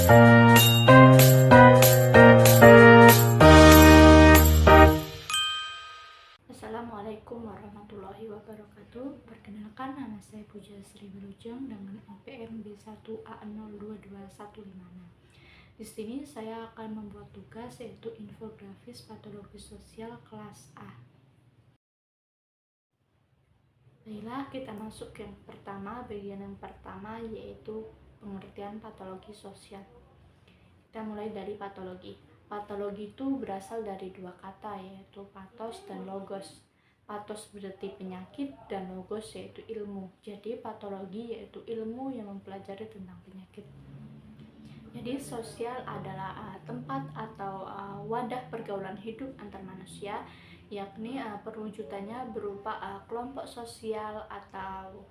Assalamualaikum warahmatullahi wabarakatuh. Perkenalkan, nama saya Puja Sri Wilujeng dengan NPM B1A02215. Di sini saya akan membuat tugas yaitu infografis patologi sosial kelas A. Baiklah, kita masuk ke bagian yang pertama yaitu pengertian patologi sosial. Kita mulai dari patologi. Patologi itu berasal dari dua kata yaitu pathos dan logos. Pathos berarti penyakit dan logos yaitu ilmu. Jadi patologi yaitu ilmu yang mempelajari tentang penyakit. Jadi sosial adalah tempat atau wadah pergaulan hidup antar manusia, yakni perwujudannya berupa kelompok sosial atau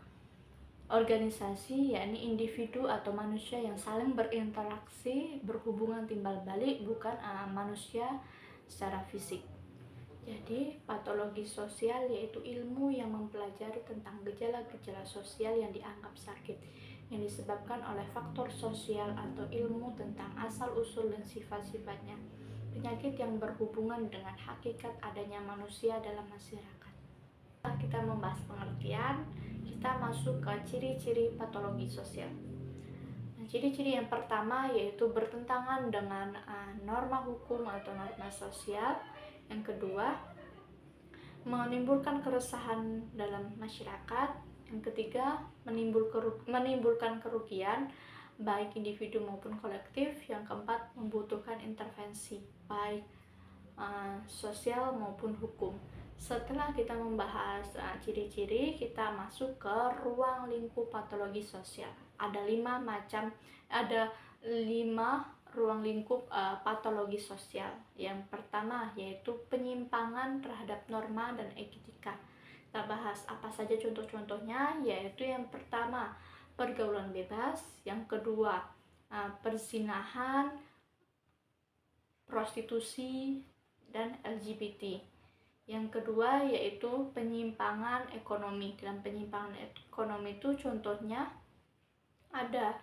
organisasi, yakni individu atau manusia yang saling berinteraksi, berhubungan timbal balik, bukan manusia secara fisik. Jadi patologi sosial yaitu ilmu yang mempelajari tentang gejala-gejala sosial yang dianggap sakit, yang disebabkan oleh faktor sosial atau ilmu tentang asal-usul dan sifat-sifatnya penyakit yang berhubungan dengan hakikat adanya manusia dalam masyarakat. Kita membahas pengertian, kita masuk ke ciri-ciri patologi sosial. Nah, ciri-ciri yang pertama yaitu bertentangan dengan norma hukum atau norma sosial. Yang kedua, menimbulkan keresahan dalam masyarakat. Yang ketiga, menimbulkan kerugian baik individu maupun kolektif. Yang keempat, membutuhkan intervensi baik sosial maupun hukum. Setelah kita membahas ciri-ciri, kita masuk ke ruang lingkup patologi sosial. Ada 5 ruang lingkup patologi sosial. Yang pertama yaitu penyimpangan terhadap norma dan etika. Kita bahas apa saja contoh-contohnya, yaitu yang pertama pergaulan bebas, yang kedua perzinahan, prostitusi, dan LGBT. Yang kedua yaitu penyimpangan ekonomi. Dalam penyimpangan ekonomi itu contohnya ada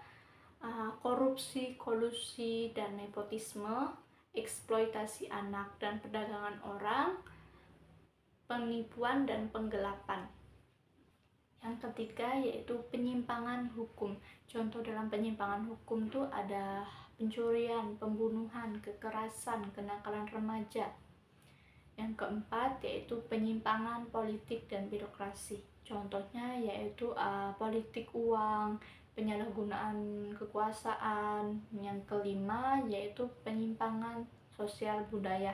korupsi, kolusi, dan nepotisme, eksploitasi anak dan perdagangan orang, penipuan dan penggelapan. Yang ketiga yaitu penyimpangan hukum. Contoh dalam penyimpangan hukum itu ada pencurian, pembunuhan, kekerasan, kenakalan remaja. Yang keempat yaitu penyimpangan politik dan birokrasi. Contohnya yaitu politik uang, penyalahgunaan kekuasaan. Yang kelima yaitu penyimpangan sosial budaya.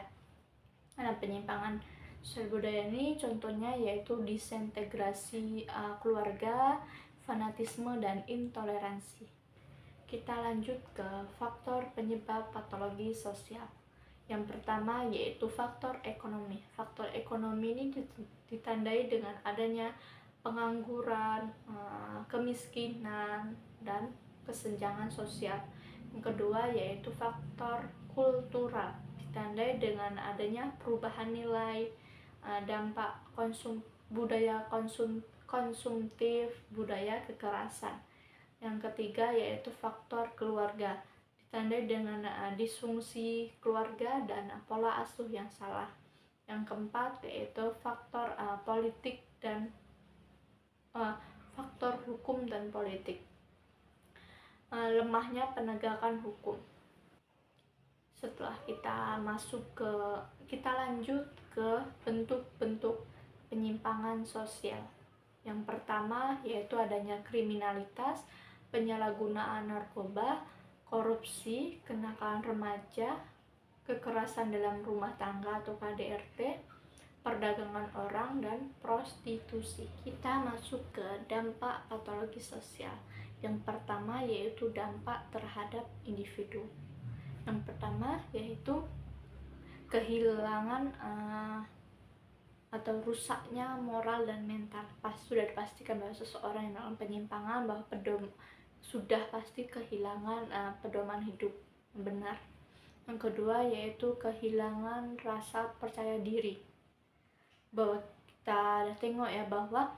Nah, penyimpangan sosial budaya ini contohnya yaitu disintegrasi keluarga, fanatisme, dan intoleransi. Kita lanjut ke faktor penyebab patologi sosial. Yang pertama yaitu faktor ekonomi. Faktor ekonomi ini ditandai dengan adanya pengangguran, kemiskinan, dan kesenjangan sosial. Yang kedua yaitu faktor kultural. Ditandai dengan adanya perubahan nilai, dampak budaya konsumtif, budaya kekerasan. Yang ketiga yaitu faktor keluarga. Ditandai dengan disfungsi keluarga dan pola asuh yang salah. Yang keempat yaitu faktor politik dan faktor hukum dan politik. Lemahnya penegakan hukum. Setelah kita lanjut ke bentuk-bentuk penyimpangan sosial. Yang pertama yaitu adanya kriminalitas, penyalahgunaan narkoba, korupsi, kenakalan remaja, kekerasan dalam rumah tangga atau KDRT, perdagangan orang, dan prostitusi. Kita masuk ke dampak patologi sosial. Yang pertama yaitu dampak terhadap individu. Yang pertama yaitu kehilangan atau rusaknya moral dan mental. Sudah dipastikan bahwa seseorang yang dalam penyimpangan bahwa sudah pasti kehilangan pedoman hidup yang benar. Yang kedua yaitu kehilangan rasa percaya diri. Bahwa kita tengok ya bahwa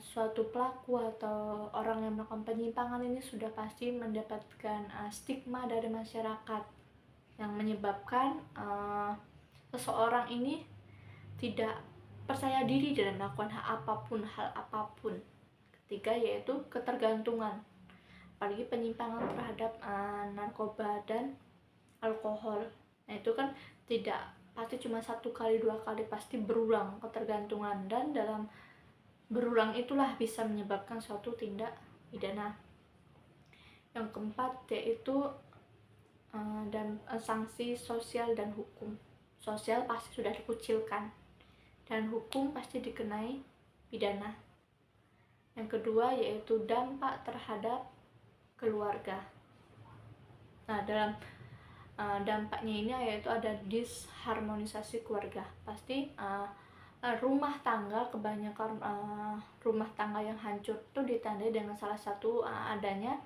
suatu pelaku atau orang yang melakukan penyimpangan ini sudah pasti mendapatkan stigma dari masyarakat yang menyebabkan seseorang ini tidak percaya diri dalam melakukan hal apapun. Ketiga yaitu ketergantungan, apalagi penyimpangan terhadap narkoba dan alkohol. Nah itu kan tidak pasti cuma 1 kali 2 kali, pasti berulang ketergantungan, dan dalam berulang itulah bisa menyebabkan suatu tindak pidana. Yang keempat yaitu sanksi sosial dan hukum. Sosial pasti sudah dikucilkan dan hukum pasti dikenai pidana. Yang kedua yaitu dampak terhadap keluarga. Nah, dalam dampaknya ini yaitu ada disharmonisasi keluarga. Pasti rumah tangga, kebanyakan rumah tangga yang hancur itu ditandai dengan salah satu adanya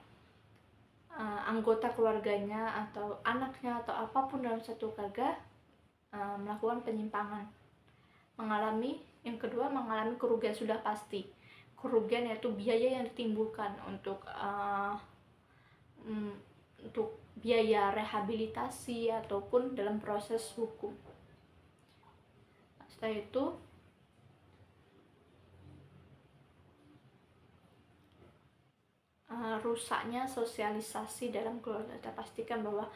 anggota keluarganya atau anaknya atau apapun dalam satu keluarga melakukan penyimpangan. Yang kedua mengalami kerugian, sudah pasti kerugian yaitu biaya yang ditimbulkan untuk biaya rehabilitasi ataupun dalam proses hukum. Setelah itu rusaknya sosialisasi dalam keluarga. Kita pastikan bahwa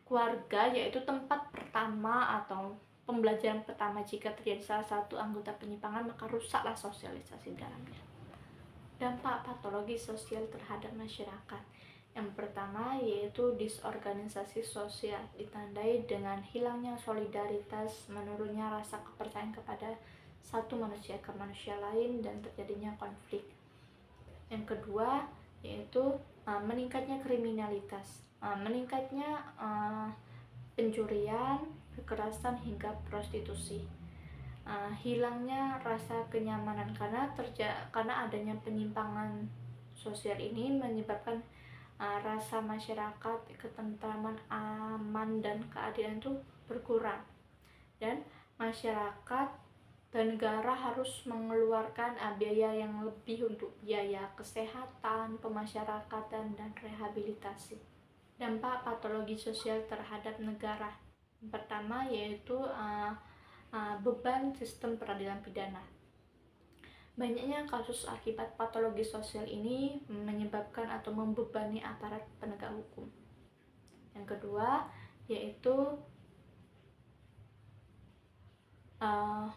keluarga yaitu tempat pertama atau pembelajaran pertama. Jika terjadi salah satu anggota penyimpangan, maka rusaklah sosialisasi dalamnya. Dampak patologi sosial terhadap masyarakat. Yang pertama yaitu disorganisasi sosial, ditandai dengan hilangnya solidaritas, menurunnya rasa kepercayaan kepada satu manusia ke manusia lain, dan terjadinya konflik. Yang kedua yaitu meningkatnya kriminalitas, meningkatnya pencurian, kekerasan hingga prostitusi. Hilangnya rasa kenyamanan karena adanya penyimpangan sosial ini menyebabkan rasa masyarakat, ketentraman, aman dan keadilan itu berkurang, dan masyarakat dan negara harus mengeluarkan biaya yang lebih untuk biaya kesehatan, pemasyarakatan, dan rehabilitasi. Dampak patologi sosial terhadap negara. Yang pertama yaitu beban sistem peradilan pidana. Banyaknya kasus akibat patologi sosial ini menyebabkan atau membebani aparat penegak hukum. Yang kedua yaitu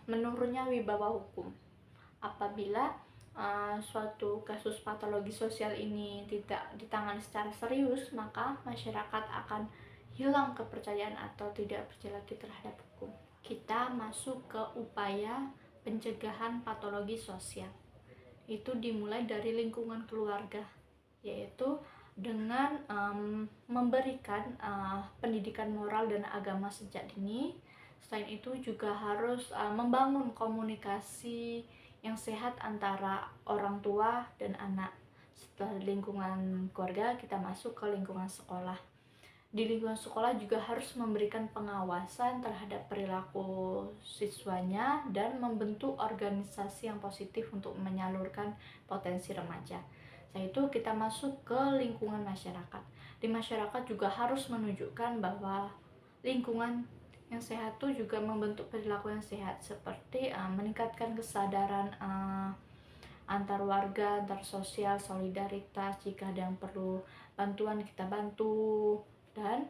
menurunnya wibawa hukum. Apabila suatu kasus patologi sosial ini tidak ditangani secara serius, maka masyarakat akan hilang kepercayaan atau tidak percaya lagi terhadap hukum. Kita masuk ke upaya pencegahan patologi sosial. Itu dimulai dari lingkungan keluarga, yaitu dengan memberikan pendidikan moral dan agama sejak dini. Selain itu juga harus membangun komunikasi yang sehat antara orang tua dan anak. Setelah lingkungan keluarga, kita masuk ke lingkungan sekolah. Di lingkungan sekolah juga harus memberikan pengawasan terhadap perilaku siswanya dan membentuk organisasi yang positif untuk menyalurkan potensi remaja. Setelah itu kita masuk ke lingkungan masyarakat. Di masyarakat juga harus menunjukkan bahwa lingkungan yang sehat itu juga membentuk perilaku yang sehat, seperti meningkatkan kesadaran antar warga, antar sosial, solidaritas, jika ada yang perlu bantuan kita bantu, dan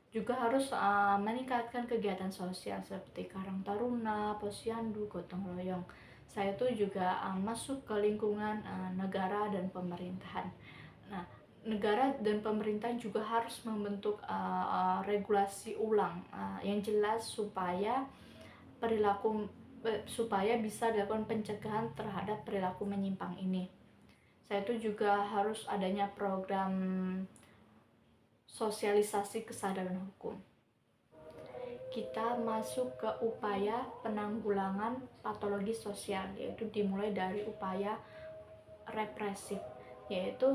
juga harus meningkatkan kegiatan sosial seperti Karang Taruna, Posyandu, Gotong Royong. Saya itu juga masuk ke lingkungan negara dan pemerintahan. Nah, negara dan pemerintah juga harus membentuk regulasi ulang yang jelas supaya supaya bisa dilakukan pencegahan terhadap perilaku menyimpang ini. Saya itu juga harus adanya program sosialisasi kesadaran hukum. Kita masuk ke upaya penanggulangan patologi sosial, yaitu dimulai dari upaya represif, yaitu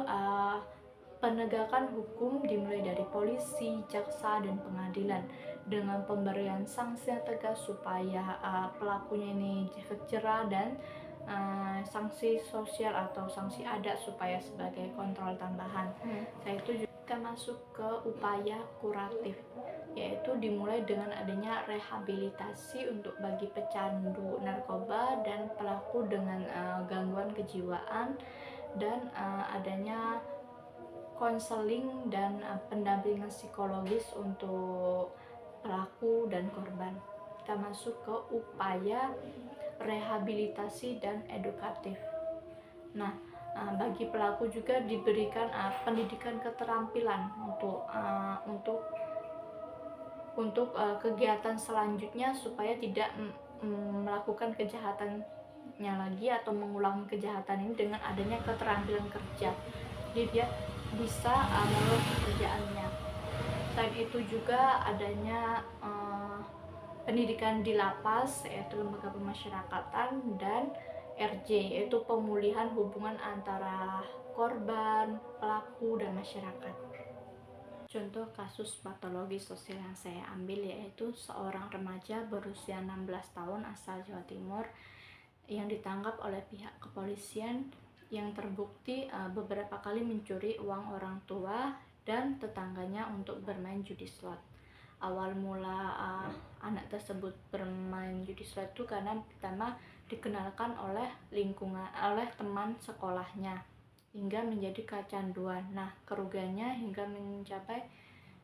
penegakan hukum dimulai dari polisi, jaksa, dan pengadilan dengan pemberian sanksi yang tegas supaya pelakunya ini efek jerah dan sanksi sosial atau sanksi adat supaya sebagai kontrol tambahan. Saya itu juga masuk ke upaya kuratif, yaitu dimulai dengan adanya rehabilitasi untuk bagi pecandu narkoba dan pelaku dengan gangguan kejiwaan, dan adanya konseling dan pendampingan psikologis untuk pelaku dan korban. Kita masuk ke upaya rehabilitasi dan edukatif. Nah, bagi pelaku juga diberikan pendidikan keterampilan untuk kegiatan selanjutnya supaya tidak melakukan kejahatannya lagi atau mengulangi kejahatan ini dengan adanya keterampilan kerja. Jadi dia bisa melalui pekerjaannya. Selain itu juga adanya pendidikan di lapas, yaitu lembaga pemasyarakatan, dan RJ, yaitu pemulihan hubungan antara korban, pelaku, dan masyarakat. Contoh kasus patologi sosial yang saya ambil yaitu seorang remaja berusia 16 tahun asal Jawa Timur yang ditangkap oleh pihak kepolisian yang terbukti beberapa kali mencuri uang orang tua dan tetangganya untuk bermain judi slot. Awal mula anak tersebut bermain judi slot itu karena pertama dikenalkan oleh teman sekolahnya hingga menjadi kecanduan. Nah, kerugiannya hingga mencapai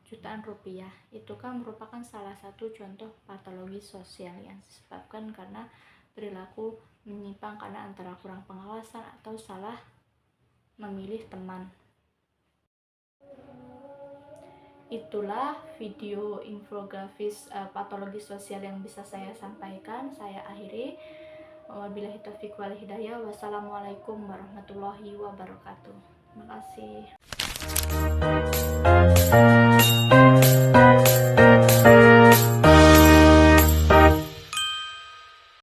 jutaan rupiah. Itu kan merupakan salah satu contoh patologi sosial yang disebabkan karena perilaku menyimpang karena antara kurang pengawasan atau salah memilih teman. Itulah video infografis patologi sosial yang bisa saya sampaikan. Saya akhiri. Wabillahi taufiq wal hidayah. Wassalamualaikum warahmatullahi wabarakatuh. Terima kasih.